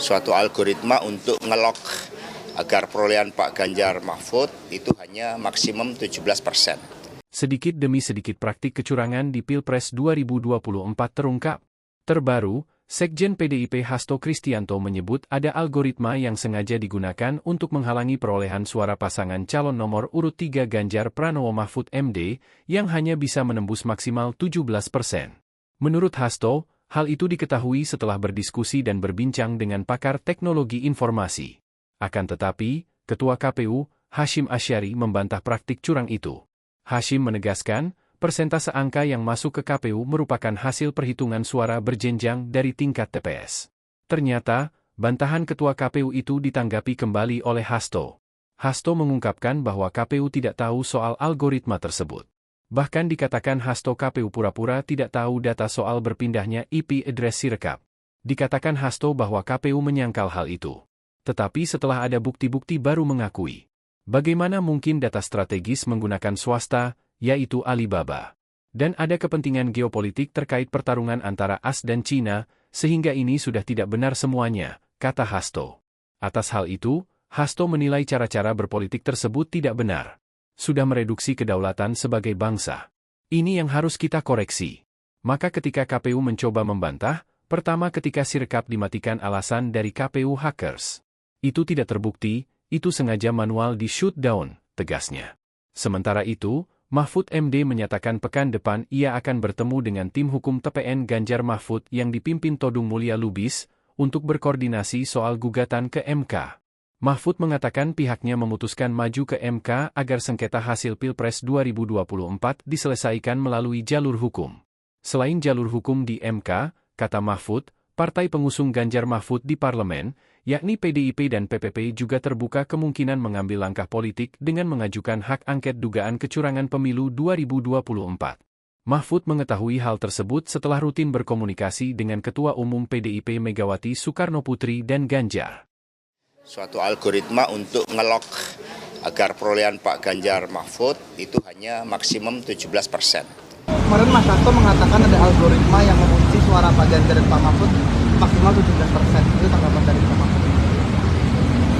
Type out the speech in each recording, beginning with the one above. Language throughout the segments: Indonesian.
suatu algoritma untuk ngelok agar perolehan Pak Ganjar Mahfud itu hanya maksimum 17%. Sedikit demi sedikit praktik kecurangan di Pilpres 2024 terungkap. Terbaru, Sekjen PDIP Hasto Kristianto menyebut ada algoritma yang sengaja digunakan untuk menghalangi perolehan suara pasangan calon nomor urut 3 Ganjar Pranowo Mahfud MD yang hanya bisa menembus maksimal 17%. Menurut Hasto, hal itu diketahui setelah berdiskusi dan berbincang dengan pakar teknologi informasi. Akan tetapi, Ketua KPU, Hashim Asyari membantah praktik curang itu. Hashim menegaskan, persentase angka yang masuk ke KPU merupakan hasil perhitungan suara berjenjang dari tingkat TPS. Ternyata, bantahan Ketua KPU itu ditanggapi kembali oleh Hasto. Hasto mengungkapkan bahwa KPU tidak tahu soal algoritma tersebut. Bahkan dikatakan Hasto KPU pura-pura tidak tahu data soal berpindahnya IP address Sirekap. Dikatakan Hasto bahwa KPU menyangkal hal itu. Tetapi setelah ada bukti-bukti baru mengakui. Bagaimana mungkin data strategis menggunakan swasta, yaitu Alibaba. Dan ada kepentingan geopolitik terkait pertarungan antara AS dan China, sehingga ini sudah tidak benar semuanya, kata Hasto. Atas hal itu, Hasto menilai cara-cara berpolitik tersebut tidak benar. Sudah mereduksi kedaulatan sebagai bangsa. Ini yang harus kita koreksi. Maka ketika KPU mencoba membantah, pertama ketika Sirekap dimatikan alasan dari KPU hackers. Itu tidak terbukti, itu sengaja manual di shutdown, tegasnya. Sementara itu, Mahfud MD menyatakan pekan depan ia akan bertemu dengan tim hukum TPN Ganjar Mahfud yang dipimpin Todung Mulya Lubis untuk berkoordinasi soal gugatan ke MK. Mahfud mengatakan pihaknya memutuskan maju ke MK agar sengketa hasil Pilpres 2024 diselesaikan melalui jalur hukum. Selain jalur hukum di MK, kata Mahfud, partai pengusung Ganjar Mahfud di parlemen, yakni PDIP dan PPP juga terbuka kemungkinan mengambil langkah politik dengan mengajukan hak angket dugaan kecurangan pemilu 2024. Mahfud mengetahui hal tersebut setelah rutin berkomunikasi dengan Ketua Umum PDIP Megawati Soekarnoputri dan Ganjar. Suatu algoritma untuk ngelok agar perolehan Pak Ganjar Mahfud itu hanya maksimum 17%. Kemarin Mas Hasto mengatakan ada algoritma yang mengunci suara Pak Ganjar dan Pak Mahfud maksimal 17%. Itu tanggapan dari Pak Mahfud?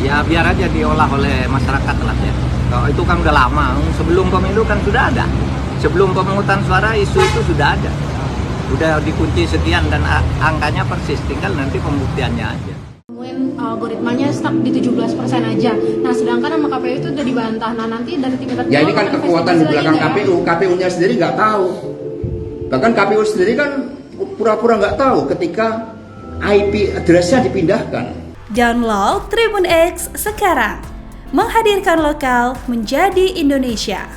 Ya biar aja diolah oleh masyarakat lah ya. Kalau itu kan udah lama, sebelum pemilu kan sudah ada. Sebelum pemungutan suara isu itu sudah ada. Udah dikunci sekian dan angkanya persis, tinggal nanti pembuktiannya aja. Algoritmanya stuck di 17% aja. Nah, sedangkan sama KPU itu udah dibantah. Nah, nanti dari tingkat ya ini kan kekuatan di belakang KPU. KPU-nya sendiri nggak tahu. Bahkan KPU sendiri kan pura-pura nggak tahu ketika IP address-nya dipindahkan. Download Tribun X sekarang. Menghadirkan lokal menjadi Indonesia.